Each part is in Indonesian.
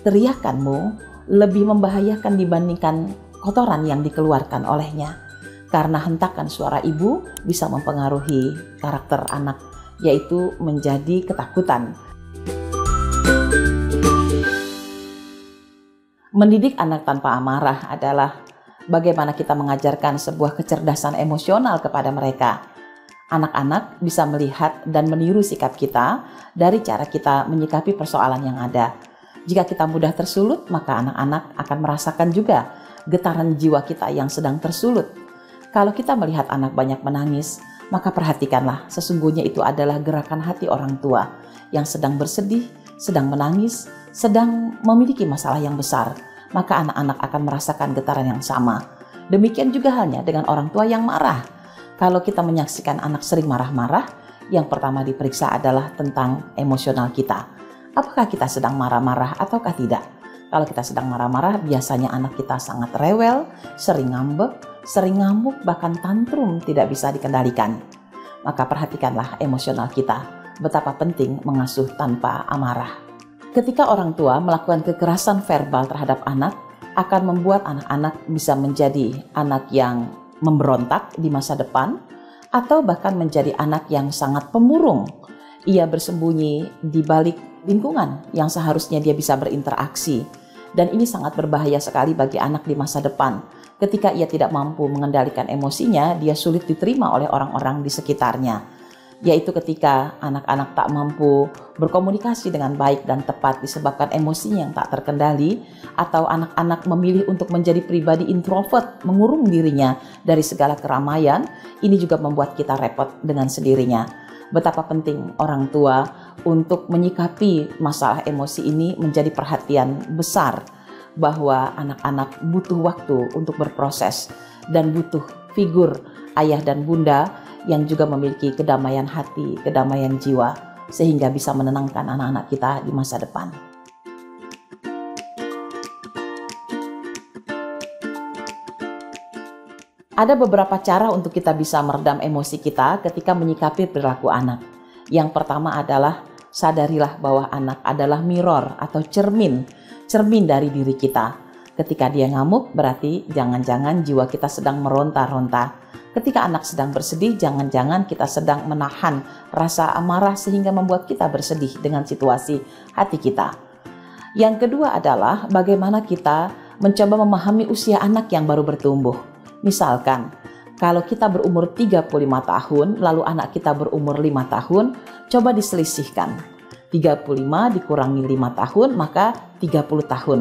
teriakanmu lebih membahayakan dibandingkan kotoran yang dikeluarkan olehnya. Karena hentakan suara ibu bisa mempengaruhi karakter anak, yaitu menjadi ketakutan. Mendidik anak tanpa amarah adalah bagaimana kita mengajarkan sebuah kecerdasan emosional kepada mereka. Anak-anak bisa melihat dan meniru sikap kita dari cara kita menyikapi persoalan yang ada. Jika kita mudah tersulut, maka anak-anak akan merasakan juga getaran jiwa kita yang sedang tersulut. Kalau kita melihat anak banyak menangis, maka perhatikanlah, sesungguhnya itu adalah gerakan hati orang tua yang sedang bersedih, sedang menangis, sedang memiliki masalah yang besar. Maka anak-anak akan merasakan getaran yang sama. Demikian juga halnya dengan orang tua yang marah. Kalau kita menyaksikan anak sering marah-marah, yang pertama diperiksa adalah tentang emosional kita. Apakah kita sedang marah-marah ataukah tidak? Kalau kita sedang marah-marah, biasanya anak kita sangat rewel, sering ngambek, sering ngamuk, bahkan tantrum tidak bisa dikendalikan. Maka perhatikanlah emosional kita, betapa penting mengasuh tanpa amarah. Ketika orang tua melakukan kekerasan verbal terhadap anak, akan membuat anak-anak bisa menjadi anak yang memberontak di masa depan, atau bahkan menjadi anak yang sangat pemurung. Ia bersembunyi di balik lingkungan yang seharusnya dia bisa berinteraksi. Dan ini sangat berbahaya sekali bagi anak di masa depan. Ketika ia tidak mampu mengendalikan emosinya, dia sulit diterima oleh orang-orang di sekitarnya. Yaitu ketika anak-anak tak mampu berkomunikasi dengan baik dan tepat disebabkan emosinya yang tak terkendali, atau anak-anak memilih untuk menjadi pribadi introvert, mengurung dirinya dari segala keramaian, ini juga membuat kita repot dengan sendirinya. Betapa penting orang tua untuk menyikapi masalah emosi ini menjadi perhatian besar, bahwa anak-anak butuh waktu untuk berproses dan butuh figur ayah dan bunda yang juga memiliki kedamaian hati, kedamaian jiwa, sehingga bisa menenangkan anak-anak kita di masa depan. Ada beberapa cara untuk kita bisa meredam emosi kita ketika menyikapi perilaku anak. Yang pertama adalah sadarilah bahwa anak adalah mirror atau cermin dari diri kita. Ketika dia ngamuk, berarti jangan-jangan jiwa kita sedang meronta-ronta. Ketika anak sedang bersedih, jangan-jangan kita sedang menahan rasa amarah sehingga membuat kita bersedih dengan situasi hati kita. Yang kedua adalah bagaimana kita mencoba memahami usia anak yang baru bertumbuh. Misalkan, kalau kita berumur 35 tahun, lalu anak kita berumur 5 tahun, coba diselisihkan. 35 dikurangi 5 tahun, maka 30 tahun.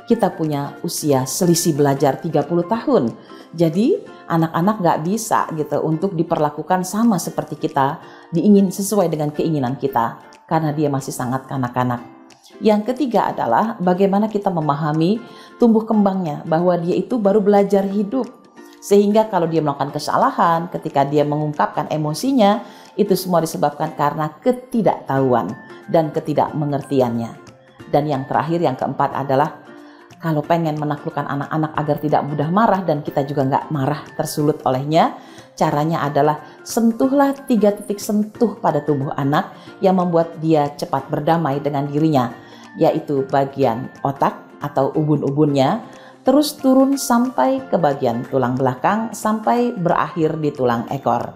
Kita punya usia selisih belajar 30 tahun. Jadi anak-anak gak bisa gitu untuk diperlakukan sama seperti kita, sesuai dengan keinginan kita, karena dia masih sangat kanak-kanak. Yang ketiga adalah bagaimana kita memahami tumbuh kembangnya, bahwa dia itu baru belajar hidup. Sehingga kalau dia melakukan kesalahan, ketika dia mengungkapkan emosinya, itu semua disebabkan karena ketidaktahuan dan ketidakmengertiannya. Dan yang terakhir, yang keempat adalah kalau pengen menaklukkan anak-anak agar tidak mudah marah dan kita juga nggak marah tersulut olehnya, caranya adalah sentuhlah 3 titik sentuh pada tubuh anak yang membuat dia cepat berdamai dengan dirinya, yaitu bagian otak atau ubun-ubunnya, terus turun sampai ke bagian tulang belakang sampai berakhir di tulang ekor.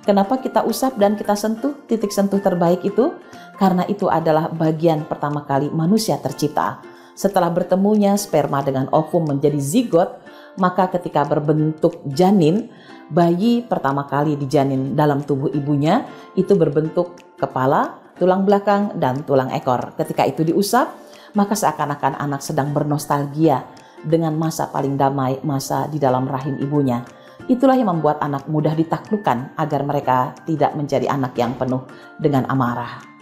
Kenapa kita usap dan kita sentuh titik sentuh terbaik itu? Karena itu adalah bagian pertama kali manusia tercipta. Setelah bertemunya sperma dengan ovum menjadi zigot, maka ketika berbentuk janin, bayi pertama kali dijanin dalam tubuh ibunya itu berbentuk kepala, tulang belakang, dan tulang ekor. Ketika itu diusap, maka seakan-akan anak sedang bernostalgia dengan masa paling damai, masa di dalam rahim ibunya. Itulah yang membuat anak mudah ditaklukkan agar mereka tidak menjadi anak yang penuh dengan amarah.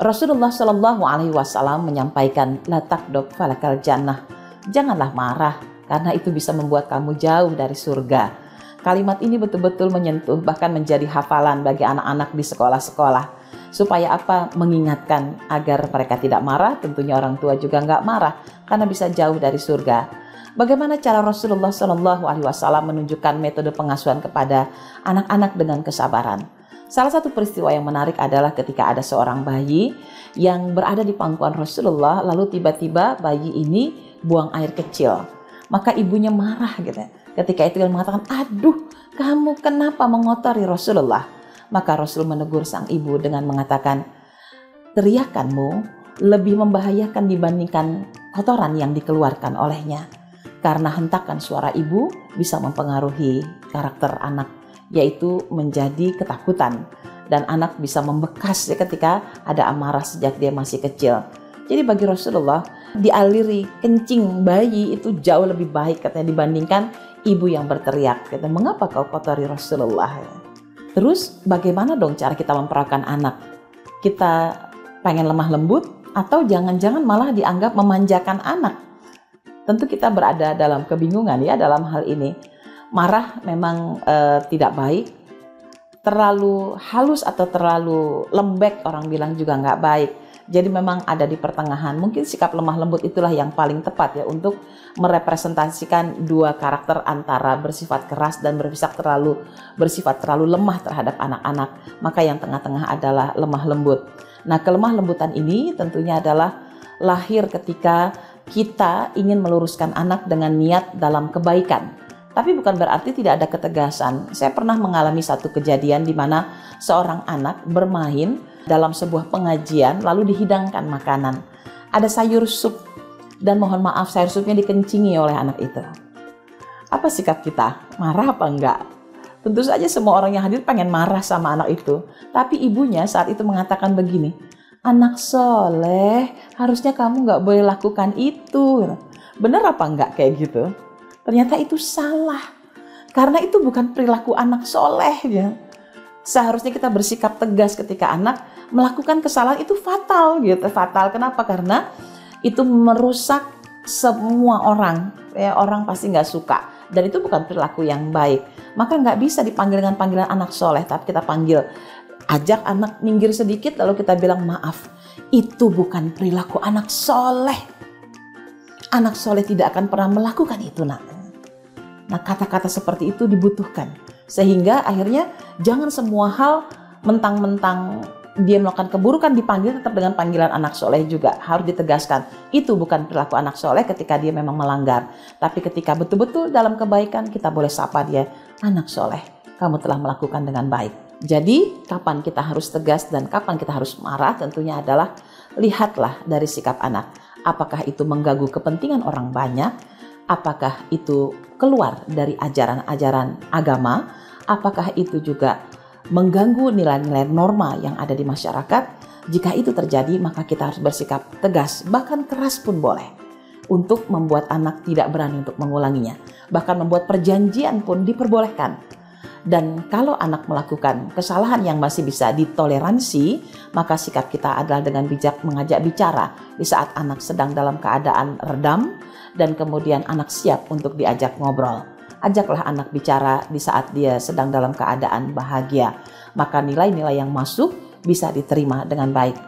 Rasulullah Shallallahu Alaihi Wasallam menyampaikan, la takdob falakal jannah, janganlah marah karena itu bisa membuat kamu jauh dari surga. Kalimat ini betul-betul menyentuh, bahkan menjadi hafalan bagi anak-anak di sekolah-sekolah. Supaya apa? Mengingatkan agar mereka tidak marah. Tentunya orang tua juga nggak marah karena bisa jauh dari surga. Bagaimana cara Rasulullah Shallallahu Alaihi Wasallam menunjukkan metode pengasuhan kepada anak-anak dengan kesabaran? Salah satu peristiwa yang menarik adalah ketika ada seorang bayi yang berada di pangkuan Rasulullah, lalu tiba-tiba bayi ini buang air kecil. Maka ibunya marah gitu. Ketika itu dia mengatakan, "Aduh, kamu kenapa mengotori Rasulullah?" Maka Rasul menegur sang ibu dengan mengatakan, "Teriakanmu lebih membahayakan dibandingkan kotoran yang dikeluarkan olehnya. Karena hentakan suara ibu bisa mempengaruhi karakter anak, yaitu menjadi ketakutan. Dan anak bisa membekas ya ketika ada amarah sejak dia masih kecil." Jadi bagi Rasulullah, dialiri kencing bayi itu jauh lebih baik katanya dibandingkan ibu yang berteriak. Kata, "Mengapa kau kotori Rasulullah?" Terus bagaimana dong cara kita memperlakukan anak? Kita pengen lemah lembut atau jangan-jangan malah dianggap memanjakan anak? Tentu kita berada dalam kebingungan ya dalam hal ini. Marah memang tidak baik. Terlalu halus atau terlalu lembek orang bilang juga nggak baik. Jadi memang ada di pertengahan. Mungkin sikap lemah lembut itulah yang paling tepat ya untuk merepresentasikan dua karakter antara bersifat keras dan bersifat terlalu lemah terhadap anak-anak. Maka yang tengah-tengah adalah lemah lembut. Nah, kelemah lembutan ini tentunya adalah lahir ketika kita ingin meluruskan anak dengan niat dalam kebaikan. Tapi bukan berarti tidak ada ketegasan. Saya pernah mengalami satu kejadian di mana seorang anak bermain dalam sebuah pengajian lalu dihidangkan makanan. Ada sayur sup dan mohon maaf sayur supnya dikencingi oleh anak itu. Apa sikap kita? Marah apa enggak? Tentu saja semua orang yang hadir pengen marah sama anak itu. Tapi ibunya saat itu mengatakan begini, "Anak soleh, harusnya kamu nggak boleh lakukan itu." Benar apa enggak kayak gitu? Ternyata itu salah. Karena itu bukan perilaku anak soleh ya. Seharusnya kita bersikap tegas ketika anak melakukan kesalahan, itu fatal gitu. Fatal kenapa? Karena itu merusak semua orang. Ya, orang pasti nggak suka. Dan itu bukan perilaku yang baik. Maka nggak bisa dipanggil dengan panggilan anak soleh. Tapi kita panggil, ajak anak minggir sedikit lalu kita bilang, "Maaf, itu bukan perilaku anak soleh. Anak soleh tidak akan pernah melakukan itu nak." Nah, kata-kata seperti itu dibutuhkan. Sehingga akhirnya jangan semua hal mentang-mentang dia melakukan keburukan dipanggil tetap dengan panggilan anak soleh juga. Harus ditegaskan, itu bukan perilaku anak soleh ketika dia memang melanggar. Tapi ketika betul-betul dalam kebaikan kita boleh sapa dia, "Anak soleh, kamu telah melakukan dengan baik." Jadi kapan kita harus tegas dan kapan kita harus marah tentunya adalah lihatlah dari sikap anak. Apakah itu mengganggu kepentingan orang banyak? Apakah itu keluar dari ajaran-ajaran agama? Apakah itu juga mengganggu nilai-nilai norma yang ada di masyarakat? Jika itu terjadi, maka kita harus bersikap tegas, bahkan keras pun boleh, untuk membuat anak tidak berani untuk mengulanginya. Bahkan membuat perjanjian pun diperbolehkan. Dan kalau anak melakukan kesalahan yang masih bisa ditoleransi, maka sikap kita adalah dengan bijak mengajak bicara di saat anak sedang dalam keadaan redam, dan kemudian anak siap untuk diajak ngobrol. Ajaklah anak bicara di saat dia sedang dalam keadaan bahagia. Maka nilai-nilai yang masuk bisa diterima dengan baik.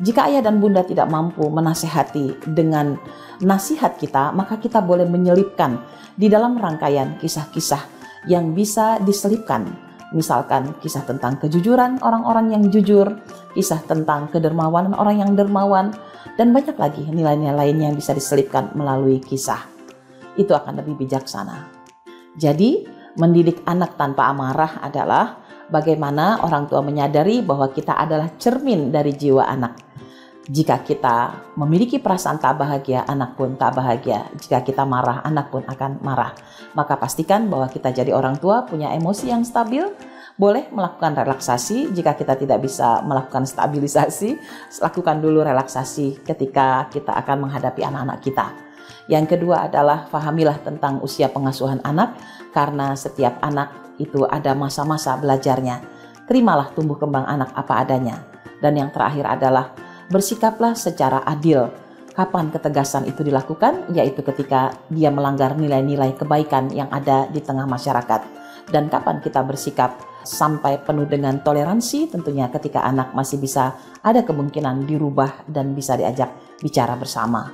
Jika ayah dan bunda tidak mampu menasehati dengan nasihat kita, maka kita boleh menyelipkan di dalam rangkaian kisah-kisah yang bisa diselipkan. Misalkan kisah tentang kejujuran orang-orang yang jujur, kisah tentang kedermawanan orang yang dermawan, dan banyak lagi nilai-nilai lainnya yang bisa diselipkan melalui kisah. Itu akan lebih bijaksana. Jadi, mendidik anak tanpa amarah adalah bagaimana orang tua menyadari bahwa kita adalah cermin dari jiwa anak. Jika kita memiliki perasaan tak bahagia, anak pun tak bahagia. Jika kita marah, anak pun akan marah. Maka pastikan bahwa kita jadi orang tua punya emosi yang stabil. Boleh melakukan relaksasi. Jika kita tidak bisa melakukan stabilisasi, lakukan dulu relaksasi ketika kita akan menghadapi anak-anak kita. Yang kedua adalah pahamilah tentang usia pengasuhan anak, karena setiap anak itu ada masa-masa belajarnya. Terimalah tumbuh kembang anak apa adanya. Dan yang terakhir adalah bersikaplah secara adil. Kapan ketegasan itu dilakukan? Yaitu ketika dia melanggar nilai-nilai kebaikan yang ada di tengah masyarakat. Dan kapan kita bersikap sampai penuh dengan toleransi? Tentunya ketika anak masih bisa ada kemungkinan dirubah dan bisa diajak bicara bersama.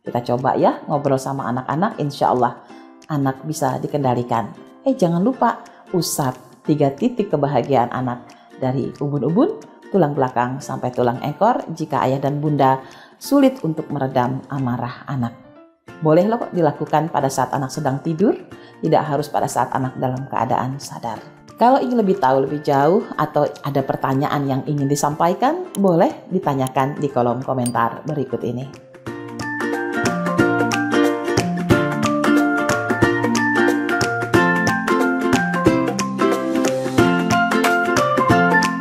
Kita coba ya ngobrol sama anak-anak, insya Allah anak bisa dikendalikan. Jangan lupa usap 3 titik kebahagiaan anak. dari ubun-ubun, tulang belakang sampai tulang ekor jika ayah dan bunda sulit untuk meredam amarah anak. Boleh loh kok dilakukan pada saat anak sedang tidur, tidak harus pada saat anak dalam keadaan sadar. Kalau ingin lebih tahu lebih jauh atau ada pertanyaan yang ingin disampaikan, boleh ditanyakan di kolom komentar berikut ini.